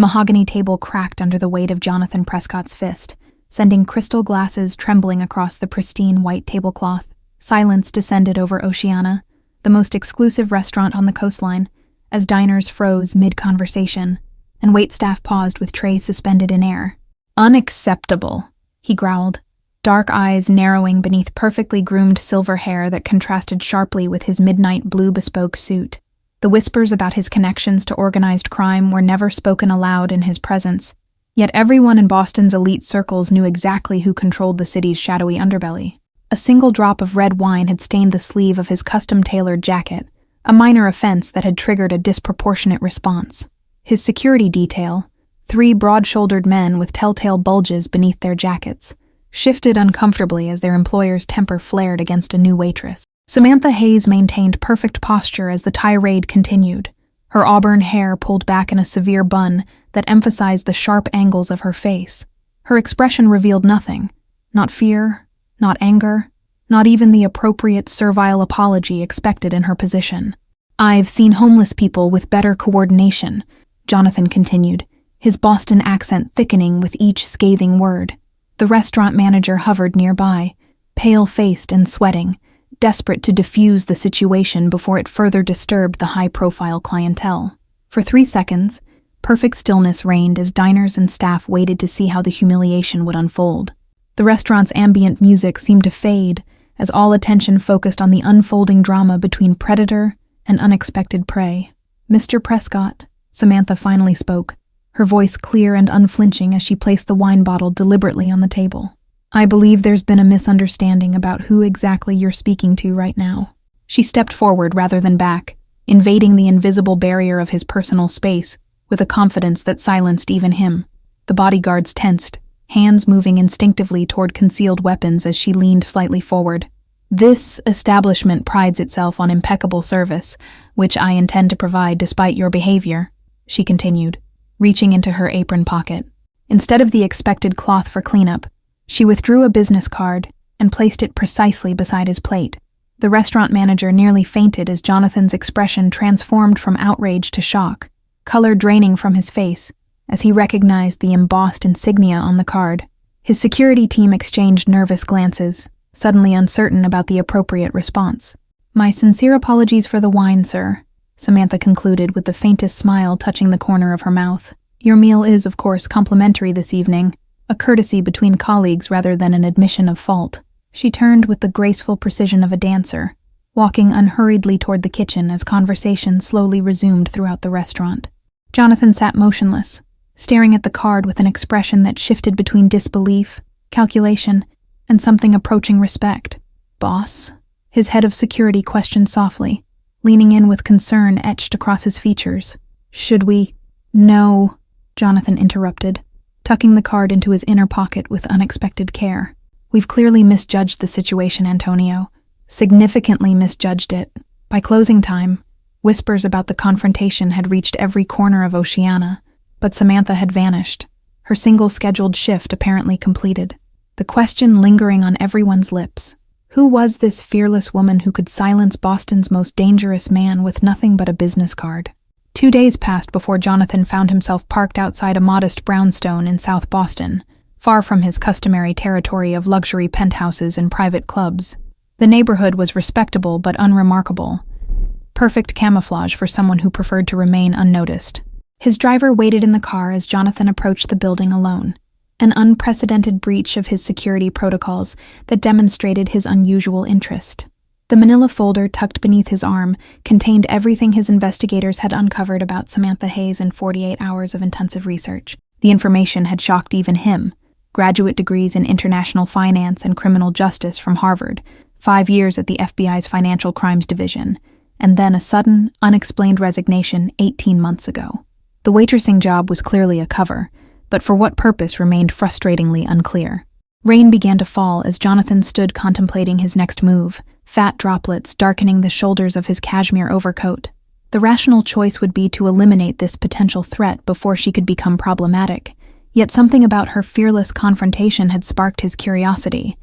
mahogany table cracked under the weight of Jonathan Prescott's fist, sending crystal glasses trembling across the pristine white tablecloth. Silence descended over Oceana, the most exclusive restaurant on the coastline, as diners froze mid-conversation, and waitstaff paused with trays suspended in air. "Unacceptable," he growled, dark eyes narrowing beneath perfectly groomed silver hair that contrasted sharply with his midnight blue bespoke suit. The whispers about his connections to organized crime were never spoken aloud in his presence, yet everyone in Boston's elite circles knew exactly who controlled the city's shadowy underbelly. A single drop of red wine had stained the sleeve of his custom-tailored jacket, a minor offense that had triggered a disproportionate response. His security detail, 3 broad-shouldered men with telltale bulges beneath their jackets, shifted uncomfortably as their employer's temper flared against a new waitress. Samantha Hayes maintained perfect posture as the tirade continued, her auburn hair pulled back in a severe bun that emphasized the sharp angles of her face. Her expression revealed nothing, not fear, not anger, not even the appropriate servile apology expected in her position. "I've seen homeless people with better coordination," Jonathan continued, his Boston accent thickening with each scathing word. The restaurant manager hovered nearby, pale-faced and sweating, desperate to defuse the situation before it further disturbed the high-profile clientele. For 3 seconds, perfect stillness reigned as diners and staff waited to see how the humiliation would unfold. The restaurant's ambient music seemed to fade as all attention focused on the unfolding drama between predator and unexpected prey. "Mr. Prescott," Samantha finally spoke, her voice clear and unflinching as she placed the wine bottle deliberately on the table. "I believe there's been a misunderstanding about who exactly you're speaking to right now." She stepped forward rather than back, invading the invisible barrier of his personal space with a confidence that silenced even him. The bodyguards tensed, hands moving instinctively toward concealed weapons as she leaned slightly forward. "This establishment prides itself on impeccable service, which I intend to provide despite your behavior," she continued, reaching into her apron pocket. Instead of the expected cloth for cleanup, she withdrew a business card and placed it precisely beside his plate. The restaurant manager nearly fainted as Jonathan's expression transformed from outrage to shock, color draining from his face as he recognized the embossed insignia on the card. His security team exchanged nervous glances, suddenly uncertain about the appropriate response. "My sincere apologies for the wine, sir," Samantha concluded with the faintest smile touching the corner of her mouth. "Your meal is, of course, complimentary this evening, a courtesy between colleagues rather than an admission of fault." She turned with the graceful precision of a dancer, walking unhurriedly toward the kitchen as conversation slowly resumed throughout the restaurant. Jonathan sat motionless, staring at the card with an expression that shifted between disbelief, calculation, and something approaching respect. "Boss?" His head of security questioned softly, leaning in with concern etched across his features. "Should we—" "No," Jonathan interrupted, tucking the card into his inner pocket with unexpected care. "We've clearly misjudged the situation, Antonio. Significantly misjudged it. By closing time, whispers about the confrontation had reached every corner of Oceana, but Samantha had vanished, her single scheduled shift apparently completed. The question lingering on everyone's lips: who was this fearless woman who could silence Boston's most dangerous man with nothing but a business card? 2 days passed before Jonathan found himself parked outside a modest brownstone in South Boston, far from his customary territory of luxury penthouses and private clubs. The neighborhood was respectable but unremarkable, perfect camouflage for someone who preferred to remain unnoticed. His driver waited in the car as Jonathan approached the building alone, an unprecedented breach of his security protocols that demonstrated his unusual interest. The manila folder tucked beneath his arm contained everything his investigators had uncovered about Samantha Hayes in 48 hours of intensive research. The information had shocked even him. Graduate degrees in international finance and criminal justice from Harvard, 5 years at the FBI's Financial Crimes Division, and then a sudden, unexplained resignation 18 months ago. The waitressing job was clearly a cover, but for what purpose remained frustratingly unclear. Rain began to fall as Jonathan stood contemplating his next move, fat droplets darkening the shoulders of his cashmere overcoat. The rational choice would be to eliminate this potential threat before she could become problematic, yet something about her fearless confrontation had sparked his curiosity.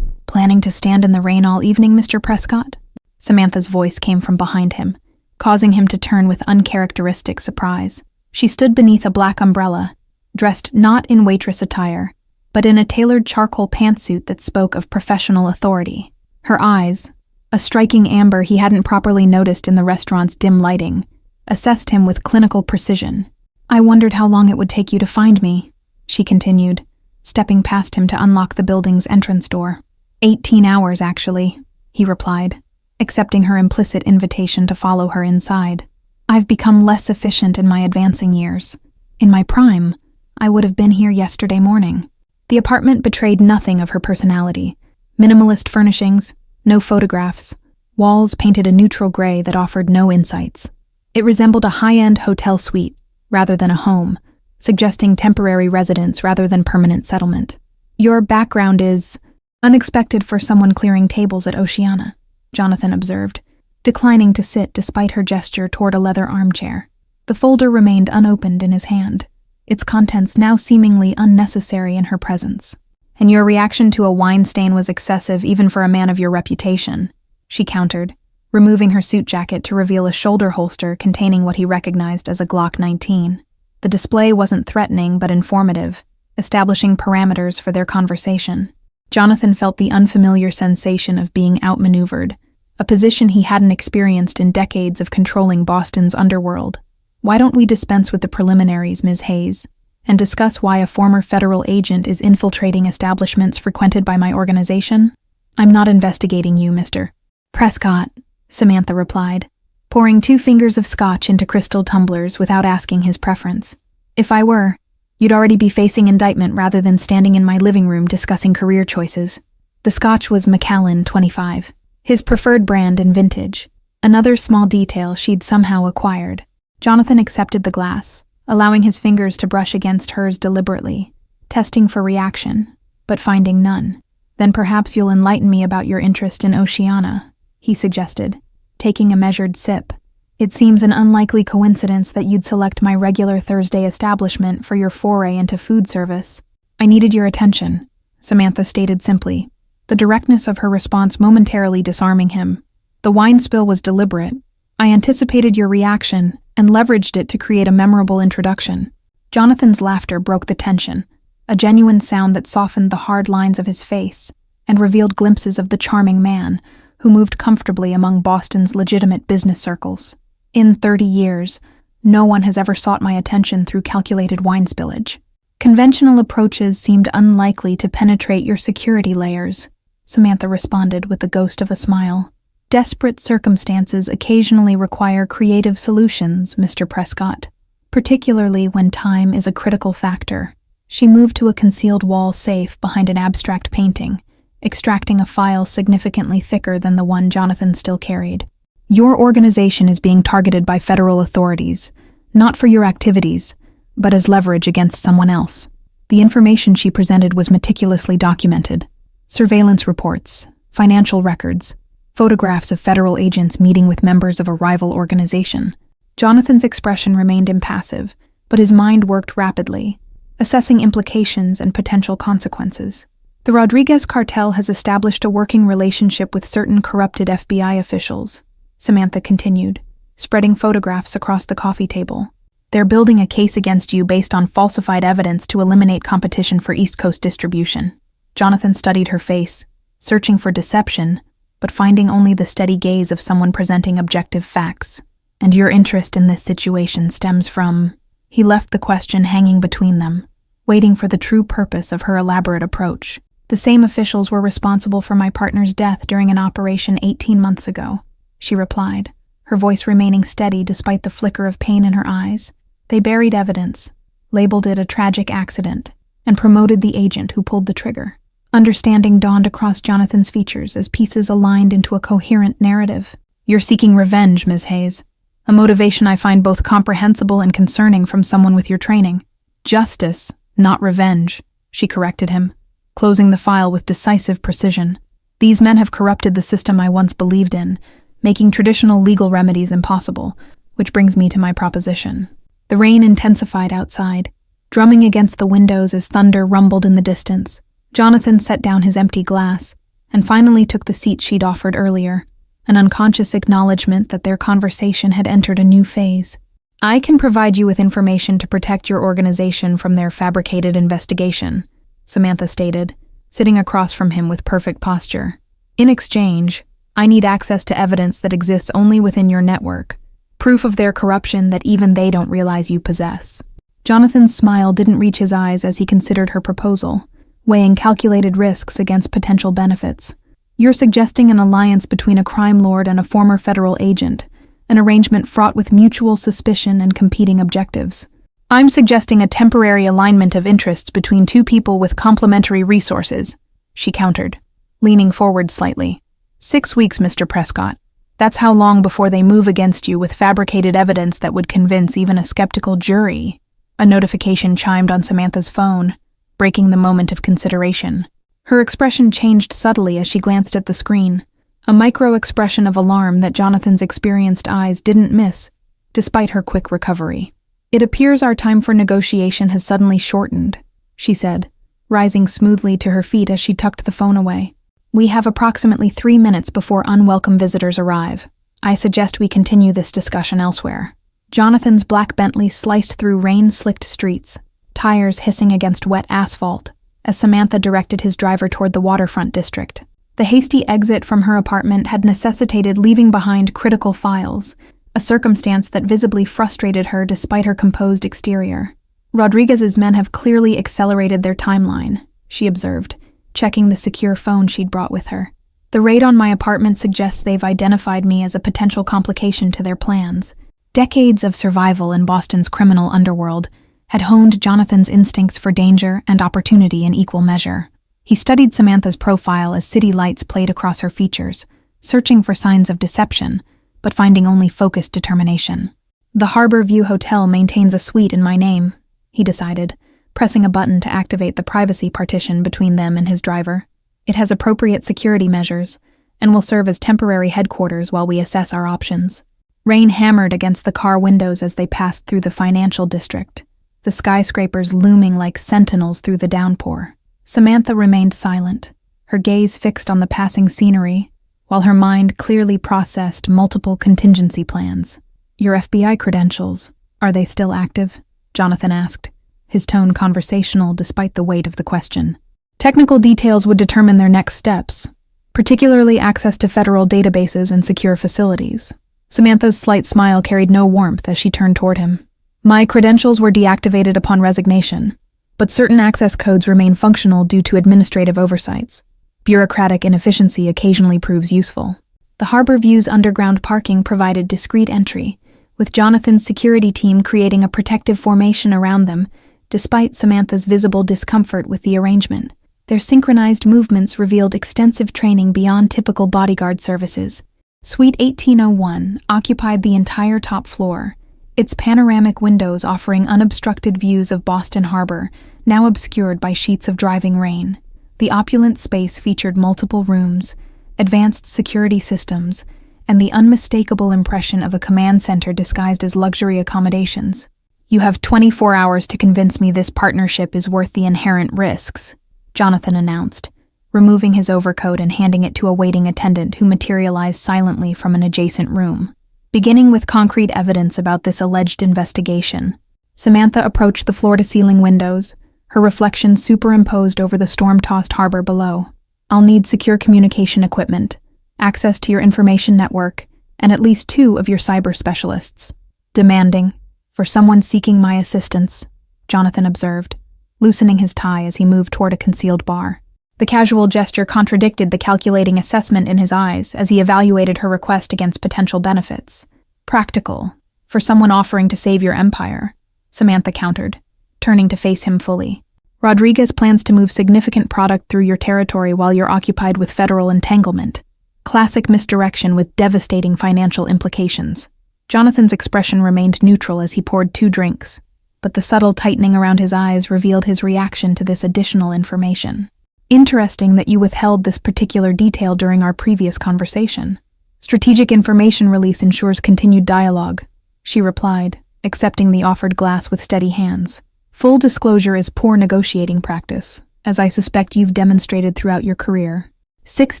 "Planning to stand in the rain all evening, Mr. Prescott?" Samantha's voice came from behind him, causing him to turn with uncharacteristic surprise. She stood beneath a black umbrella, dressed not in waitress attire, but in a tailored charcoal pantsuit that spoke of professional authority. Her eyes, a striking amber he hadn't properly noticed in the restaurant's dim lighting, assessed him with clinical precision. "I wondered how long it would take you to find me," she continued, stepping past him to unlock the building's entrance door. 18 hours, actually," he replied, accepting her implicit invitation to follow her inside. "I've become less efficient in my advancing years. In my prime, I would have been here yesterday morning." The apartment betrayed nothing of her personality. Minimalist furnishings, no photographs, walls painted a neutral gray that offered no insights. It resembled a high-end hotel suite rather than a home, suggesting temporary residence rather than permanent settlement. "Your background is unexpected for someone clearing tables at Oceana," Jonathan observed, declining to sit despite her gesture toward a leather armchair. The folder remained unopened in his hand, its contents now seemingly unnecessary in her presence. "And your reaction to a wine stain was excessive even for a man of your reputation," she countered, removing her suit jacket to reveal a shoulder holster containing what he recognized as a Glock 19. The display wasn't threatening but informative, establishing parameters for their conversation. Jonathan felt the unfamiliar sensation of being outmaneuvered, a position he hadn't experienced in decades of controlling Boston's underworld. "Why don't we dispense with the preliminaries, Ms. Hayes, and discuss why a former federal agent is infiltrating establishments frequented by my organization?" "I'm not investigating you, Mr. Prescott," Samantha replied, pouring 2 fingers of scotch into crystal tumblers without asking his preference. "If I were, you'd already be facing indictment rather than standing in my living room discussing career choices." The scotch was Macallan 25, his preferred brand and vintage, another small detail she'd somehow acquired. Jonathan accepted the glass, allowing his fingers to brush against hers deliberately, testing for reaction, but finding none. "Then perhaps you'll enlighten me about your interest in Oceana," he suggested, taking a measured sip. "It seems an unlikely coincidence that you'd select my regular Thursday establishment for your foray into food service." "I needed your attention," Samantha stated simply, the directness of her response momentarily disarming him. "The wine spill was deliberate. I anticipated your reaction and leveraged it to create a memorable introduction." Jonathan's laughter broke the tension, a genuine sound that softened the hard lines of his face and revealed glimpses of the charming man who moved comfortably among Boston's legitimate business circles. "In 30 years, no one has ever sought my attention through calculated wine spillage. Conventional approaches seemed unlikely to penetrate your security layers," Samantha responded with the ghost of a smile. "Desperate circumstances occasionally require creative solutions, Mr. Prescott, particularly when time is a critical factor." She moved to a concealed wall safe behind an abstract painting, extracting a file significantly thicker than the one Jonathan still carried. "Your organization is being targeted by federal authorities, not for your activities, but as leverage against someone else." The information she presented was meticulously documented. Surveillance reports, financial records, photographs of federal agents meeting with members of a rival organization. Jonathan's expression remained impassive, but his mind worked rapidly, assessing implications and potential consequences. "The Rodriguez cartel has established a working relationship with certain corrupted FBI officials," Samantha continued, spreading photographs across the coffee table. "They're building a case against you based on falsified evidence to eliminate competition for East Coast distribution." Jonathan studied her face, searching for deception, but finding only the steady gaze of someone presenting objective facts. "And your interest in this situation stems from—" He left the question hanging between them, waiting for the true purpose of her elaborate approach. "The same officials were responsible for my partner's death during an operation 18 months ago," she replied, her voice remaining steady despite the flicker of pain in her eyes. "They buried evidence, labeled it a tragic accident, and promoted the agent who pulled the trigger." Understanding dawned across Jonathan's features as pieces aligned into a coherent narrative. "You're seeking revenge, Ms. Hayes, a motivation I find both comprehensible and concerning from someone with your training." "Justice, not revenge," she corrected him, closing the file with decisive precision. "These men have corrupted the system I once believed in, making traditional legal remedies impossible, which brings me to my proposition." The rain intensified outside, drumming against the windows as thunder rumbled in the distance. Jonathan set down his empty glass and finally took the seat she'd offered earlier, an unconscious acknowledgement that their conversation had entered a new phase. I can provide you with information to protect your organization from their fabricated investigation, Samantha stated, sitting across from him with perfect posture. In exchange, I need access to evidence that exists only within your network, proof of their corruption that even they don't realize you possess. Jonathan's smile didn't reach his eyes as he considered her proposal, weighing calculated risks against potential benefits. You're suggesting an alliance between a crime lord and a former federal agent, an arrangement fraught with mutual suspicion and competing objectives. I'm suggesting a temporary alignment of interests between two people with complementary resources, she countered, leaning forward slightly. 6 weeks, Mr. Prescott. That's how long before they move against you with fabricated evidence that would convince even a skeptical jury. A notification chimed on Samantha's phone, breaking the moment of consideration. Her expression changed subtly as she glanced at the screen, a micro-expression of alarm that Jonathan's experienced eyes didn't miss, despite her quick recovery. It appears our time for negotiation has suddenly shortened, she said, rising smoothly to her feet as she tucked the phone away. We have approximately 3 minutes before unwelcome visitors arrive. I suggest we continue this discussion elsewhere. Jonathan's black Bentley sliced through rain-slicked streets, tires hissing against wet asphalt, as Samantha directed his driver toward the waterfront district. The hasty exit from her apartment had necessitated leaving behind critical files, a circumstance that visibly frustrated her despite her composed exterior. Rodriguez's men have clearly accelerated their timeline, she observed, checking the secure phone she'd brought with her. The raid on my apartment suggests they've identified me as a potential complication to their plans. Decades of survival in Boston's criminal underworld had honed Jonathan's instincts for danger and opportunity in equal measure. He studied Samantha's profile as city lights played across her features, searching for signs of deception, but finding only focused determination. The Harbor View Hotel maintains a suite in my name, he decided, pressing a button to activate the privacy partition between them and his driver. It has appropriate security measures, and will serve as temporary headquarters while we assess our options. Rain hammered against the car windows as they passed through the financial district, the skyscrapers looming like sentinels through the downpour. Samantha remained silent, her gaze fixed on the passing scenery, while her mind clearly processed multiple contingency plans. Your FBI credentials, are they still active? Jonathan asked, his tone conversational despite the weight of the question. Technical details would determine their next steps, particularly access to federal databases and secure facilities. Samantha's slight smile carried no warmth as she turned toward him. My credentials were deactivated upon resignation, but certain access codes remain functional due to administrative oversights. Bureaucratic inefficiency occasionally proves useful. The Harbor View's underground parking provided discreet entry, with Jonathan's security team creating a protective formation around them, despite Samantha's visible discomfort with the arrangement. Their synchronized movements revealed extensive training beyond typical bodyguard services. Suite 1801 occupied the entire top floor, its panoramic windows offering unobstructed views of Boston Harbor, now obscured by sheets of driving rain. The opulent space featured multiple rooms, advanced security systems, and the unmistakable impression of a command center disguised as luxury accommodations. You have 24 hours to convince me this partnership is worth the inherent risks, Jonathan announced, removing his overcoat and handing it to a waiting attendant who materialized silently from an adjacent room. Beginning with concrete evidence about this alleged investigation, Samantha approached the floor-to-ceiling windows, her reflection superimposed over the storm-tossed harbor below. I'll need secure communication equipment, access to your information network, and at least 2 of your cyber specialists. Demanding, for someone seeking my assistance, Jonathan observed, loosening his tie as he moved toward a concealed bar. The casual gesture contradicted the calculating assessment in his eyes as he evaluated her request against potential benefits. Practical, for someone offering to save your empire, Samantha countered, turning to face him fully. Rodriguez plans to move significant product through your territory while you're occupied with federal entanglement. Classic misdirection with devastating financial implications. Jonathan's expression remained neutral as he poured 2 drinks, but the subtle tightening around his eyes revealed his reaction to this additional information. Interesting that you withheld this particular detail during our previous conversation. Strategic information release ensures continued dialogue, she replied, accepting the offered glass with steady hands. Full disclosure is poor negotiating practice, as I suspect you've demonstrated throughout your career. 6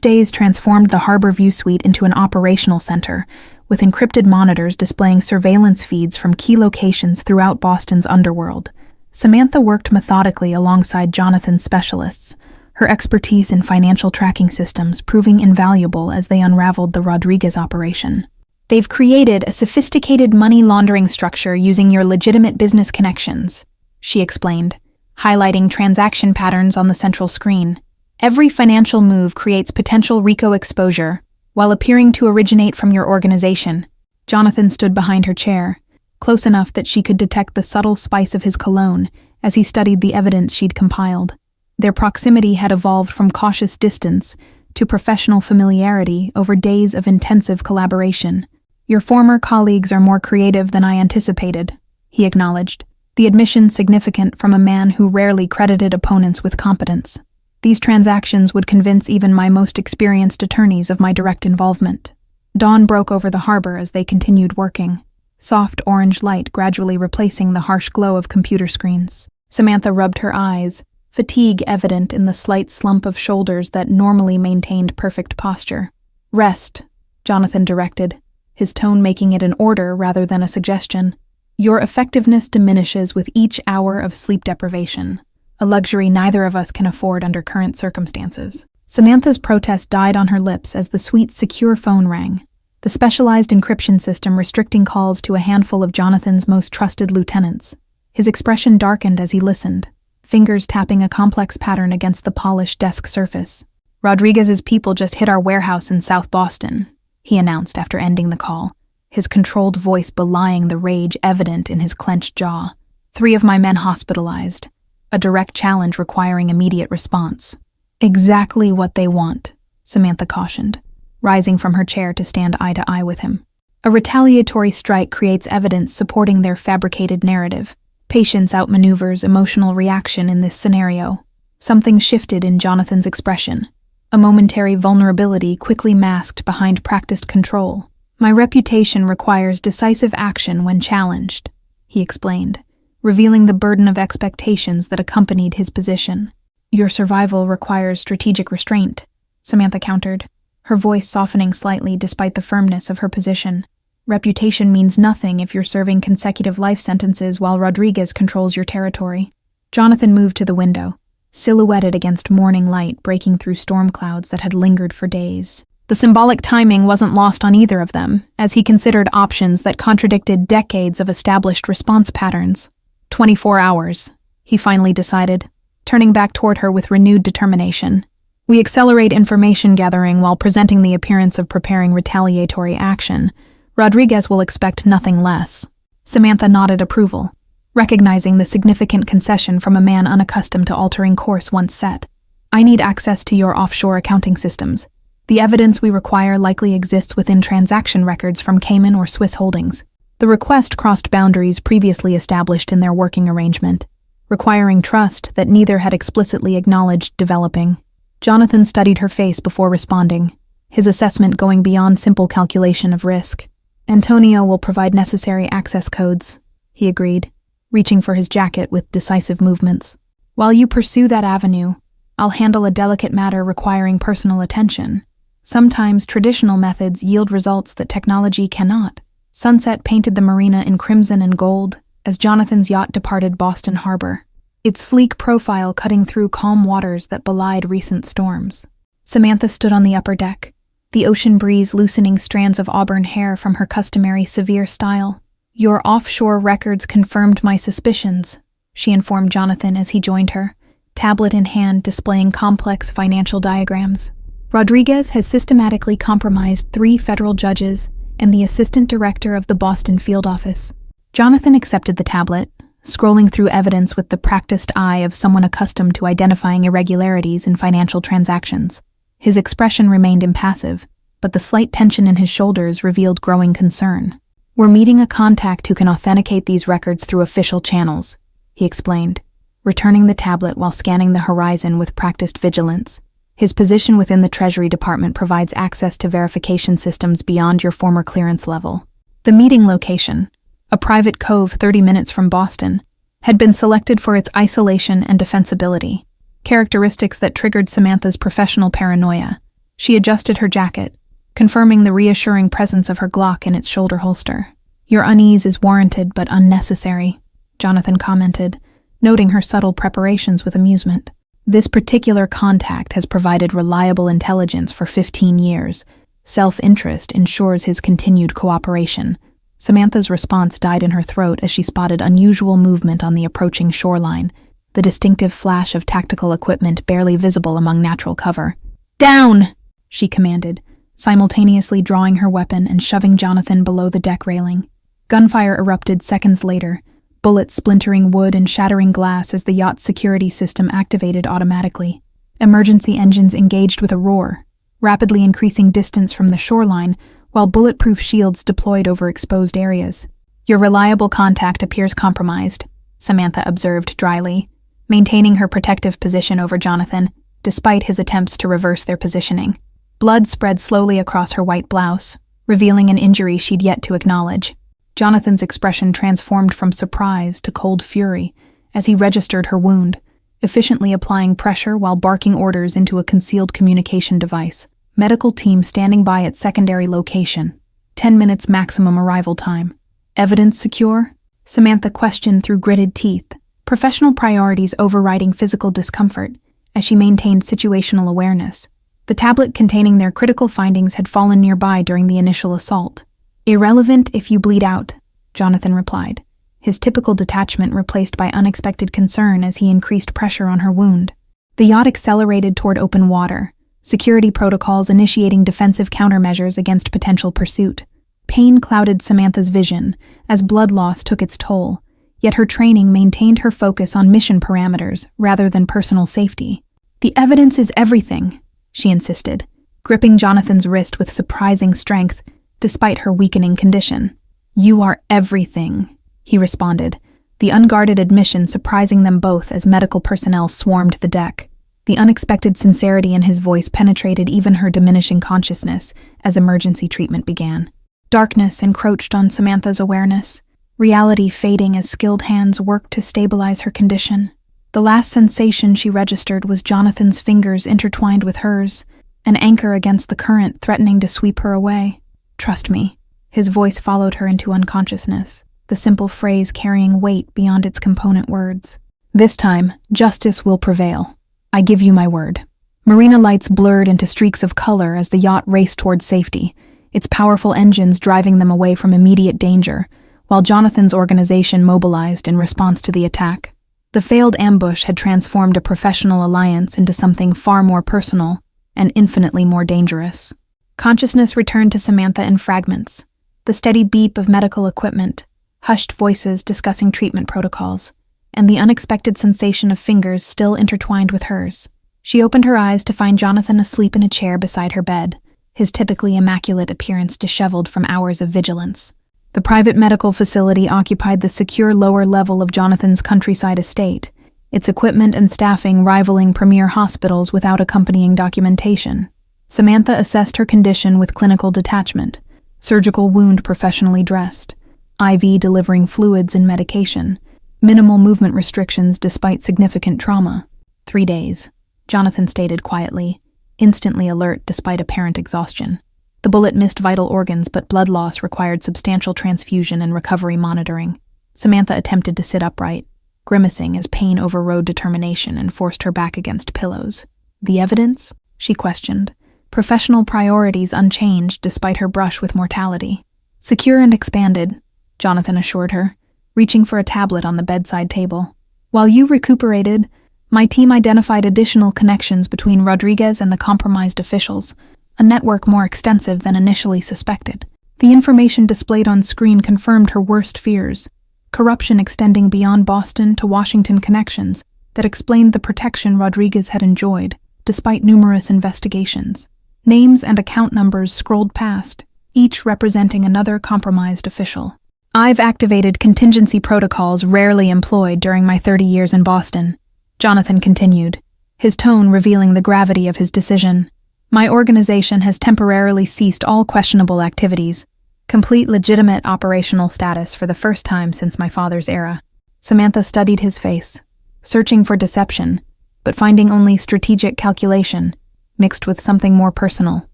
days transformed the Harbor View Suite into an operational center, with encrypted monitors displaying surveillance feeds from key locations throughout Boston's underworld. Samantha worked methodically alongside Jonathan's specialists, her expertise in financial tracking systems proving invaluable as they unraveled the Rodriguez operation. "They've created a sophisticated money laundering structure using your legitimate business connections," she explained, highlighting transaction patterns on the central screen. "Every financial move creates potential RICO exposure, while appearing to originate from your organization." Jonathan stood behind her chair, close enough that she could detect the subtle spice of his cologne as he studied the evidence she'd compiled. Their proximity had evolved from cautious distance to professional familiarity over days of intensive collaboration. "Your former colleagues are more creative than I anticipated," he acknowledged, the admission significant from a man who rarely credited opponents with competence. "These transactions would convince even my most experienced attorneys of my direct involvement." Dawn broke over the harbor as they continued working, soft orange light gradually replacing the harsh glow of computer screens. Samantha rubbed her eyes, fatigue evident in the slight slump of shoulders that normally maintained perfect posture. "Rest," Jonathan directed, his tone making it an order rather than a suggestion. "Your effectiveness diminishes with each hour of sleep deprivation, a luxury neither of us can afford under current circumstances." Samantha's protest died on her lips as the suite's secure phone rang, the specialized encryption system restricting calls to a handful of Jonathan's most trusted lieutenants. His expression darkened as he listened, fingers tapping a complex pattern against the polished desk surface. "Rodriguez's people just hit our warehouse in South Boston," he announced after ending the call, his controlled voice belying the rage evident in his clenched jaw. "3 of my men hospitalized, a direct challenge requiring immediate response." "Exactly what they want," Samantha cautioned, rising from her chair to stand eye to eye with him. "A retaliatory strike creates evidence supporting their fabricated narrative. Patience outmaneuvers emotional reaction in this scenario." Something shifted in Jonathan's expression, a momentary vulnerability quickly masked behind practiced control. "My reputation requires decisive action when challenged," he explained, revealing the burden of expectations that accompanied his position. "Your survival requires strategic restraint," Samantha countered, her voice softening slightly despite the firmness of her position. "Reputation means nothing if you're serving consecutive life sentences while Rodriguez controls your territory." Jonathan moved to the window, silhouetted against morning light breaking through storm clouds that had lingered for days. The symbolic timing wasn't lost on either of them, as he considered options that contradicted decades of established response patterns. 24 hours, he finally decided, turning back toward her with renewed determination. "We accelerate information gathering while presenting the appearance of preparing retaliatory action. Rodriguez will expect nothing less." Samantha nodded approval, recognizing the significant concession from a man unaccustomed to altering course once set. "I need access to your offshore accounting systems. The evidence we require likely exists within transaction records from Cayman or Swiss holdings." The request crossed boundaries previously established in their working arrangement, requiring trust that neither had explicitly acknowledged developing. Jonathan studied her face before responding, his assessment going beyond simple calculation of risk. "Antonio will provide necessary access codes," he agreed, reaching for his jacket with decisive movements. "While you pursue that avenue, I'll handle a delicate matter requiring personal attention. Sometimes traditional methods yield results that technology cannot." Sunset painted the marina in crimson and gold as Jonathan's yacht departed Boston Harbor, its sleek profile cutting through calm waters that belied recent storms. Samantha stood on the upper deck, the ocean breeze loosening strands of auburn hair from her customary severe style. "Your offshore records confirmed my suspicions," she informed Jonathan as he joined her, tablet in hand displaying complex financial diagrams. "Rodriguez has systematically compromised 3 federal judges and the assistant director of the Boston field office." Jonathan accepted the tablet, scrolling through evidence with the practiced eye of someone accustomed to identifying irregularities in financial transactions. His expression remained impassive, but the slight tension in his shoulders revealed growing concern. "We're meeting a contact who can authenticate these records through official channels," he explained, returning the tablet while scanning the horizon with practiced vigilance. "His position within the Treasury Department provides access to verification systems beyond your former clearance level." The meeting location, a private cove 30 minutes from Boston, had been selected for its isolation and defensibility, characteristics that triggered Samantha's professional paranoia. She adjusted her jacket, confirming the reassuring presence of her Glock in its shoulder holster. "Your unease is warranted but unnecessary," Jonathan commented, noting her subtle preparations with amusement. "This particular contact has provided reliable intelligence for 15 years. Self-interest ensures his continued cooperation." Samantha's response died in her throat as she spotted unusual movement on the approaching shoreline, the distinctive flash of tactical equipment barely visible among natural cover. "Down!" she commanded, simultaneously drawing her weapon and shoving Jonathan below the deck railing. Gunfire erupted seconds later, bullets splintering wood and shattering glass as the yacht's security system activated automatically. Emergency engines engaged with a roar, rapidly increasing distance from the shoreline while bulletproof shields deployed over exposed areas. "Your reliable contact appears compromised," Samantha observed dryly, maintaining her protective position over Jonathan, despite his attempts to reverse their positioning. Blood spread slowly across her white blouse, revealing an injury she'd yet to acknowledge. Jonathan's expression transformed from surprise to cold fury as he registered her wound, efficiently applying pressure while barking orders into a concealed communication device. "Medical team standing by at secondary location. 10 minutes maximum arrival time." "Evidence secure?" Samantha questioned through gritted teeth, professional priorities overriding physical discomfort as she maintained situational awareness. The tablet containing their critical findings had fallen nearby during the initial assault. "Irrelevant if you bleed out," Jonathan replied, his typical detachment replaced by unexpected concern as he increased pressure on her wound. The yacht accelerated toward open water, security protocols initiating defensive countermeasures against potential pursuit. Pain clouded Samantha's vision as blood loss took its toll, yet her training maintained her focus on mission parameters rather than personal safety. "The evidence is everything," she insisted, gripping Jonathan's wrist with surprising strength despite her weakening condition. "You are everything," he responded, the unguarded admission surprising them both as medical personnel swarmed the deck. The unexpected sincerity in his voice penetrated even her diminishing consciousness as emergency treatment began. Darkness encroached on Samantha's awareness, reality fading as skilled hands worked to stabilize her condition. The last sensation she registered was Jonathan's fingers intertwined with hers, an anchor against the current threatening to sweep her away. "Trust me." His voice followed her into unconsciousness, the simple phrase carrying weight beyond its component words. "This time, justice will prevail. I give you my word." Marina lights blurred into streaks of color as the yacht raced toward safety, its powerful engines driving them away from immediate danger, while Jonathan's organization mobilized in response to the attack. The failed ambush had transformed a professional alliance into something far more personal and infinitely more dangerous. Consciousness returned to Samantha in fragments, the steady beep of medical equipment, hushed voices discussing treatment protocols, and the unexpected sensation of fingers still intertwined with hers. She opened her eyes to find Jonathan asleep in a chair beside her bed, his typically immaculate appearance disheveled from hours of vigilance. The private medical facility occupied the secure lower level of Jonathan's countryside estate, its equipment and staffing rivaling premier hospitals without accompanying documentation. Samantha assessed her condition with clinical detachment, surgical wound professionally dressed, IV delivering fluids and medication, minimal movement restrictions despite significant trauma. 3 days, Jonathan stated quietly, instantly alert despite apparent exhaustion. The bullet missed vital organs, but blood loss required substantial transfusion and recovery monitoring. Samantha attempted to sit upright, grimacing as pain overrode determination and forced her back against pillows. "The evidence?" she questioned, professional priorities unchanged despite her brush with mortality. "Secure and expanded," Jonathan assured her, reaching for a tablet on the bedside table. "While you recuperated, my team identified additional connections between Rodriguez and the compromised officials, a network more extensive than initially suspected. The information displayed on screen confirmed her worst fears, corruption extending beyond Boston to Washington connections that explained the protection Rodriguez had enjoyed, despite numerous investigations. Names and account numbers scrolled past, each representing another compromised official. "I've activated contingency protocols rarely employed during my 30 years in Boston," Jonathan continued, his tone revealing the gravity of his decision. "My organization has temporarily ceased all questionable activities, complete legitimate operational status for the first time since my father's era." Samantha studied his face, searching for deception, but finding only strategic calculation, mixed with something more personal.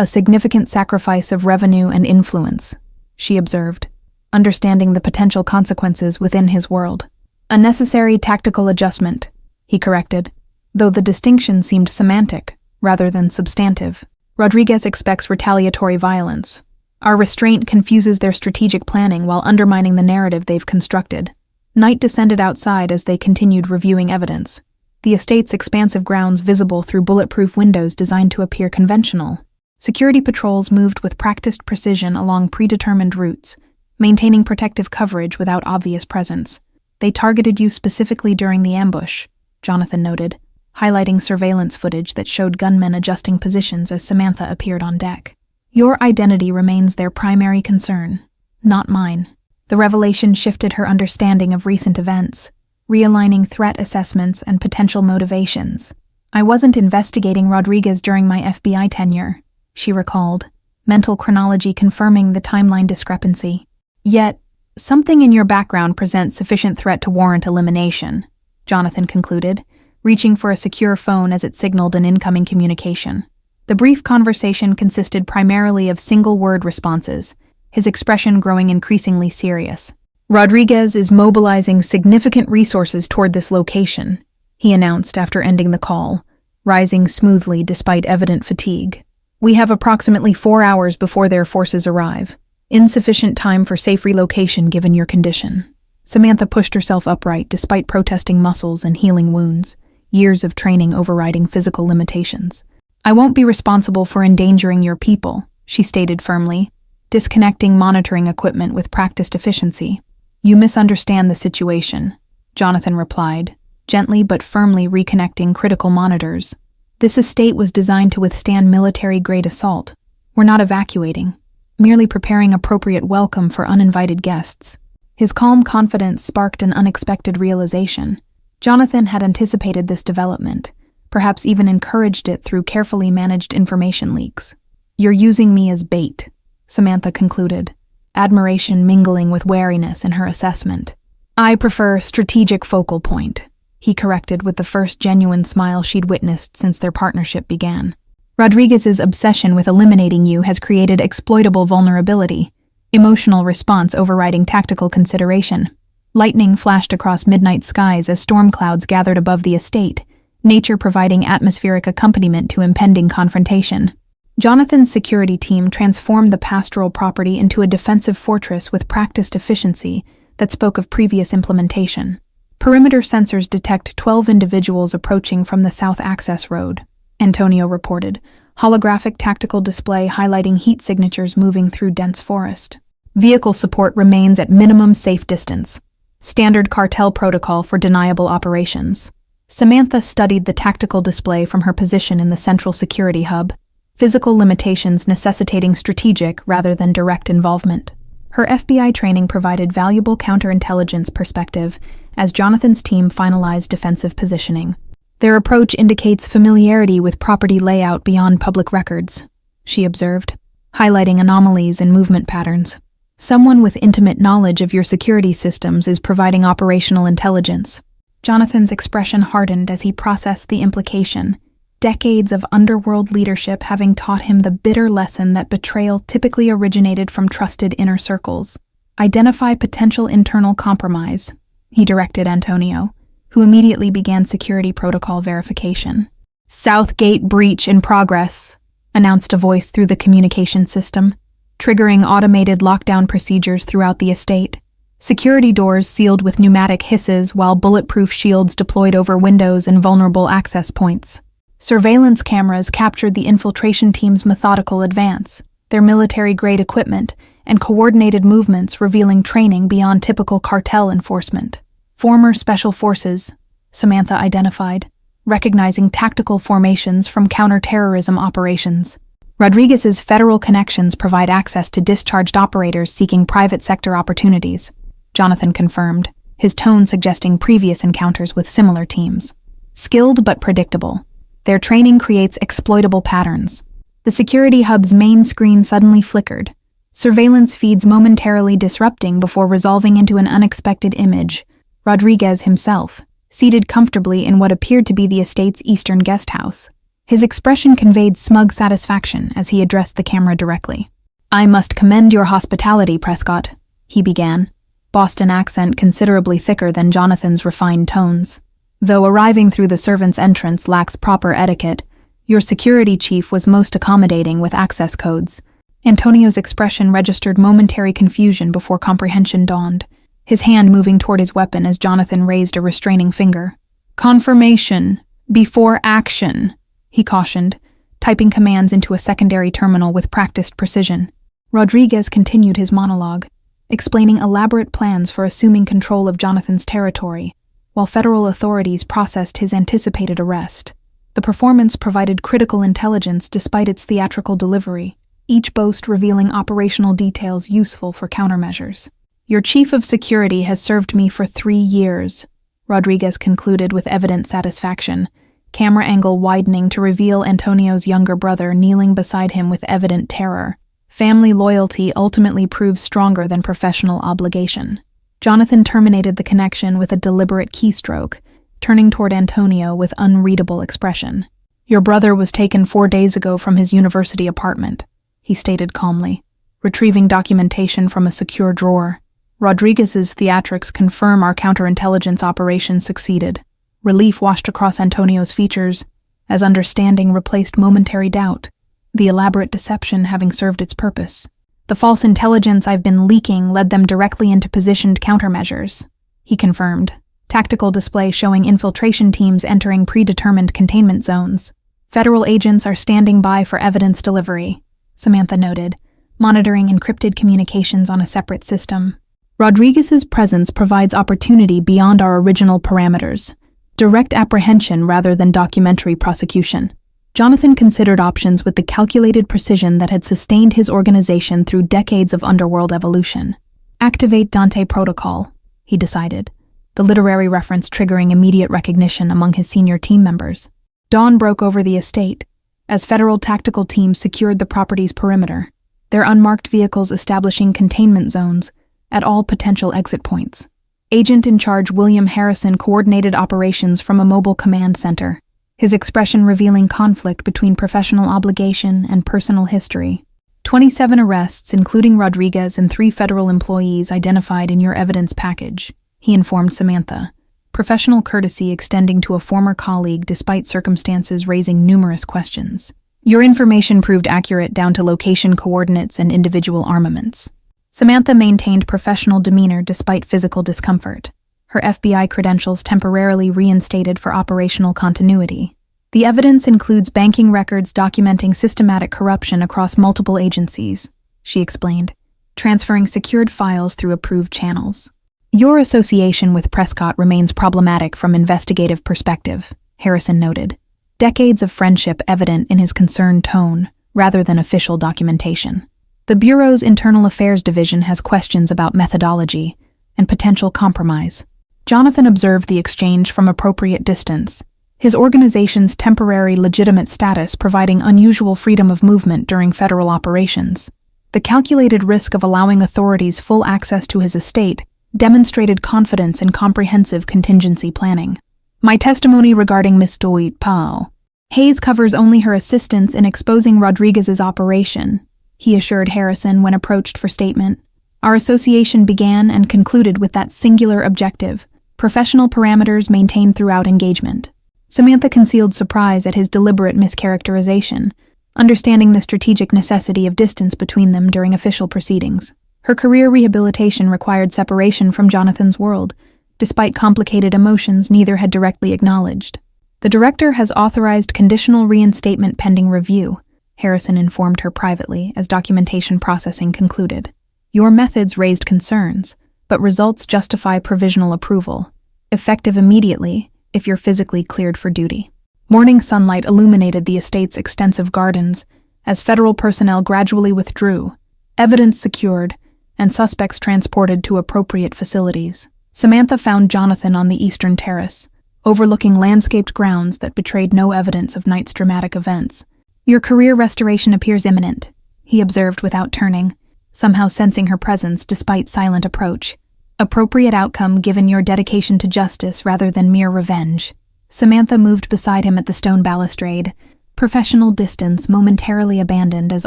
A significant sacrifice of revenue and influence, she observed, understanding the potential consequences within his world. A necessary tactical adjustment, he corrected, though the distinction seemed semantic rather than substantive. Rodriguez expects retaliatory violence. Our restraint confuses their strategic planning while undermining the narrative they've constructed. Night descended outside as they continued reviewing evidence, the estate's expansive grounds visible through bulletproof windows designed to appear conventional. Security patrols moved with practiced precision along predetermined routes, maintaining protective coverage without obvious presence. They targeted you specifically during the ambush, Jonathan noted, highlighting surveillance footage that showed gunmen adjusting positions as Samantha appeared on deck. Your identity remains their primary concern, not mine. The revelation shifted her understanding of recent events, realigning threat assessments and potential motivations. I wasn't investigating Rodriguez during my FBI tenure, she recalled, mental chronology confirming the timeline discrepancy. Yet, something in your background presents sufficient threat to warrant elimination, Jonathan concluded, reaching for a secure phone as it signaled an incoming communication. The brief conversation consisted primarily of single-word responses, his expression growing increasingly serious. Rodriguez is mobilizing significant resources toward this location, he announced after ending the call, rising smoothly despite evident fatigue. We have approximately 4 hours before their forces arrive. Insufficient time for safe relocation given your condition. Samantha pushed herself upright despite protesting muscles and healing wounds, years of training overriding physical limitations. I won't be responsible for endangering your people, she stated firmly, disconnecting monitoring equipment with practiced efficiency. You misunderstand the situation, Jonathan replied, gently but firmly reconnecting critical monitors. This estate was designed to withstand military-grade assault. We're not evacuating, merely preparing appropriate welcome for uninvited guests. His calm confidence sparked an unexpected realization. Jonathan had anticipated this development, perhaps even encouraged it through carefully managed information leaks. You're using me as bait, Samantha concluded, admiration mingling with wariness in her assessment. I prefer strategic focal point, he corrected with the first genuine smile she'd witnessed since their partnership began. Rodriguez's obsession with eliminating you has created exploitable vulnerability, emotional response overriding tactical consideration. Lightning flashed across midnight skies as storm clouds gathered above the estate, nature providing atmospheric accompaniment to impending confrontation. Jonathan's security team transformed the pastoral property into a defensive fortress with practiced efficiency that spoke of previous implementation. Perimeter sensors detect 12 individuals approaching from the South Access Road, Antonio reported, holographic tactical display highlighting heat signatures moving through dense forest. Vehicle support remains at minimum safe distance. Standard cartel protocol for deniable operations. Samantha studied the tactical display from her position in the central security hub, physical limitations necessitating strategic rather than direct involvement. Her FBI training provided valuable counterintelligence perspective as Jonathan's team finalized defensive positioning. Their approach indicates familiarity with property layout beyond public records, she observed, highlighting anomalies in movement patterns. Someone with intimate knowledge of your security systems is providing operational intelligence. Jonathan's expression hardened as he processed the implication, decades of underworld leadership having taught him the bitter lesson that betrayal typically originated from trusted inner circles. Identify potential internal compromise, he directed Antonio, who immediately began security protocol verification. South gate breach in progress, announced a voice through the communication system, triggering automated lockdown procedures throughout the estate. Security doors sealed with pneumatic hisses while bulletproof shields deployed over windows and vulnerable access points. Surveillance cameras captured the infiltration team's methodical advance, their military-grade equipment, and coordinated movements revealing training beyond typical cartel enforcement. Former special forces, Samantha identified, recognizing tactical formations from counterterrorism operations. Rodriguez's federal connections provide access to discharged operators seeking private sector opportunities, Jonathan confirmed, his tone suggesting previous encounters with similar teams. Skilled but predictable, their training creates exploitable patterns. The security hub's main screen suddenly flickered, surveillance feeds momentarily disrupting before resolving into an unexpected image. Rodriguez himself, seated comfortably in what appeared to be the estate's eastern guest house. His expression conveyed smug satisfaction as he addressed the camera directly. "I must commend your hospitality, Prescott," he began, Boston accent considerably thicker than Jonathan's refined tones. "Though arriving through the servant's entrance lacks proper etiquette, your security chief was most accommodating with access codes." Antonio's expression registered momentary confusion before comprehension dawned, his hand moving toward his weapon as Jonathan raised a restraining finger. "Confirmation, before action," he cautioned, typing commands into a secondary terminal with practiced precision. Rodriguez continued his monologue, explaining elaborate plans for assuming control of Jonathan's territory, while federal authorities processed his anticipated arrest. The performance provided critical intelligence despite its theatrical delivery, each boast revealing operational details useful for countermeasures. "Your chief of security has served me for 3 years," Rodriguez concluded with evident satisfaction, camera angle widening to reveal Antonio's younger brother kneeling beside him with evident terror. Family loyalty ultimately proves stronger than professional obligation. Jonathan terminated the connection with a deliberate keystroke, turning toward Antonio with unreadable expression. "Your brother was taken 4 days ago from his university apartment," he stated calmly, retrieving documentation from a secure drawer. "Rodriguez's theatrics confirm our counterintelligence operation succeeded." Relief washed across Antonio's features as understanding replaced momentary doubt, the elaborate deception having served its purpose. "The false intelligence I've been leaking led them directly into positioned countermeasures," he confirmed, tactical display showing infiltration teams entering predetermined containment zones. "Federal agents are standing by for evidence delivery," Samantha noted, monitoring encrypted communications on a separate system. "Rodriguez's presence provides opportunity beyond our original parameters, direct apprehension rather than documentary prosecution." Jonathan considered options with the calculated precision that had sustained his organization through decades of underworld evolution. "Activate Dante Protocol," he decided, the literary reference triggering immediate recognition among his senior team members. Dawn broke over the estate as federal tactical teams secured the property's perimeter, their unmarked vehicles establishing containment zones at all potential exit points. Agent in charge William Harrison coordinated operations from a mobile command center, his expression revealing conflict between professional obligation and personal history. 27 arrests, including Rodriguez and 3 federal employees identified in your evidence package, he informed Samantha, professional courtesy extending to a former colleague despite circumstances raising numerous questions. "Your information proved accurate down to location coordinates and individual armaments." Samantha maintained professional demeanor despite physical discomfort, her FBI credentials temporarily reinstated for operational continuity. "The evidence includes banking records documenting systematic corruption across multiple agencies," she explained, transferring secured files through approved channels. "Your association with Prescott remains problematic from investigative perspective," Harrison noted, decades of friendship evident in his concerned tone rather than official documentation. "The Bureau's Internal Affairs Division has questions about methodology and potential compromise." Jonathan observed the exchange from appropriate distance, his organization's temporary legitimate status providing unusual freedom of movement during federal operations. The calculated risk of allowing authorities full access to his estate demonstrated confidence in comprehensive contingency planning. "My testimony regarding Miss Doit Pao. Hayes covers only her assistance in exposing Rodriguez's operation," he assured Harrison when approached for statement. "Our association began and concluded with that singular objective, professional parameters maintained throughout engagement." Samantha concealed surprise at his deliberate mischaracterization, understanding the strategic necessity of distance between them during official proceedings. Her career rehabilitation required separation from Jonathan's world, despite complicated emotions neither had directly acknowledged. "The director has authorized conditional reinstatement pending review," Harrison informed her privately as documentation processing concluded. "Your methods raised concerns, but results justify provisional approval, effective immediately if you're physically cleared for duty." Morning sunlight illuminated the estate's extensive gardens as federal personnel gradually withdrew, evidence secured, and suspects transported to appropriate facilities. Samantha found Jonathan on the eastern terrace, overlooking landscaped grounds that betrayed no evidence of night's dramatic events. "Your career restoration appears imminent," he observed without turning, somehow sensing her presence despite silent approach. "Appropriate outcome given your dedication to justice rather than mere revenge." Samantha moved beside him at the stone balustrade, Professional distance momentarily abandoned as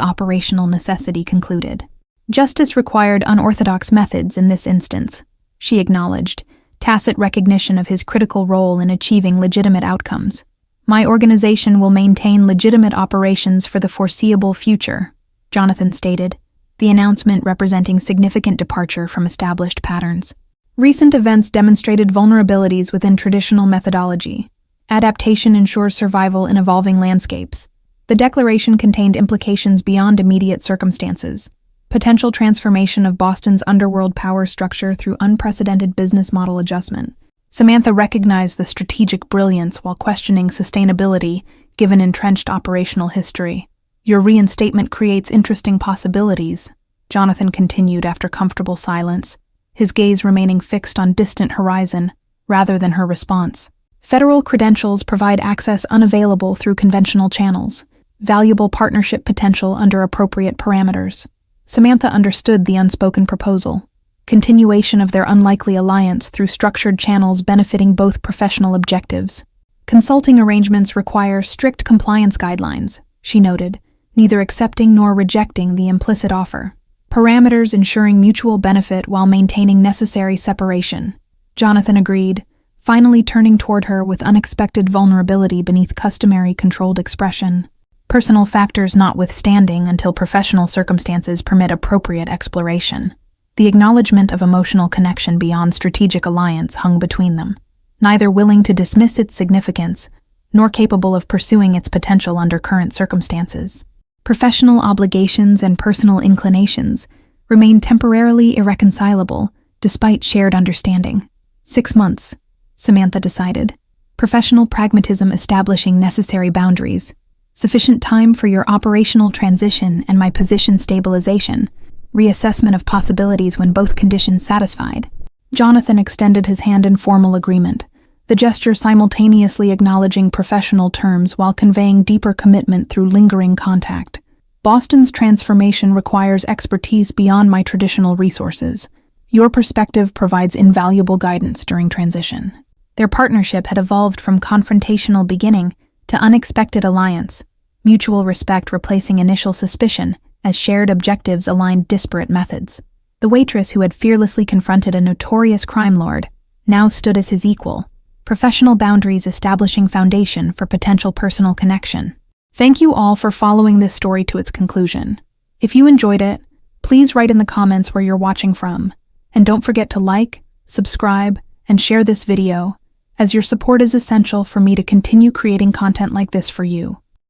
operational necessity concluded. Justice required unorthodox methods in this instance, she acknowledged, tacit recognition of his critical role in achieving legitimate outcomes. My organization will maintain legitimate operations for the foreseeable future, Jonathan stated, the announcement representing significant departure from established patterns. Recent events demonstrated vulnerabilities within traditional methodology. Adaptation ensures survival in evolving landscapes. The declaration contained implications beyond immediate circumstances. Potential transformation of Boston's underworld power structure through unprecedented business model adjustment. Samantha recognized the strategic brilliance while questioning sustainability given entrenched operational history. Your reinstatement creates interesting possibilities, Jonathan continued after comfortable silence, his gaze remaining fixed on distant horizon rather than her response. Federal credentials provide access unavailable through conventional channels, valuable partnership potential under appropriate parameters. Samantha understood the unspoken proposal. Continuation of their unlikely alliance through structured channels benefiting both professional objectives. Consulting arrangements require strict compliance guidelines, she noted, neither accepting nor rejecting the implicit offer. Parameters ensuring mutual benefit while maintaining necessary separation. Jonathan agreed, finally turning toward her with unexpected vulnerability beneath customary controlled expression. Personal factors notwithstanding until professional circumstances permit appropriate exploration. The acknowledgement of emotional connection beyond strategic alliance hung between them, neither willing to dismiss its significance, nor capable of pursuing its potential under current circumstances. Professional obligations and personal inclinations remain temporarily irreconcilable, despite shared understanding. 6 months, Samantha decided. Professional pragmatism establishing necessary boundaries. Sufficient time for your operational transition and my position stabilization. Reassessment of possibilities when both conditions satisfied. Jonathan extended his hand in formal agreement, the gesture simultaneously acknowledging professional terms while conveying deeper commitment through lingering contact. Boston's transformation requires expertise beyond my traditional resources. Your perspective provides invaluable guidance during transition. Their partnership had evolved from confrontational beginning to unexpected alliance, mutual respect replacing initial suspicion as shared objectives aligned disparate methods. The waitress who had fearlessly confronted a notorious crime lord now stood as his equal, professional boundaries establishing foundation for potential personal connection. Thank you all for following this story to its conclusion. If you enjoyed it, please write in the comments where you're watching from, and don't forget to like, subscribe, and share this video, as your support is essential for me to continue creating content like this for you.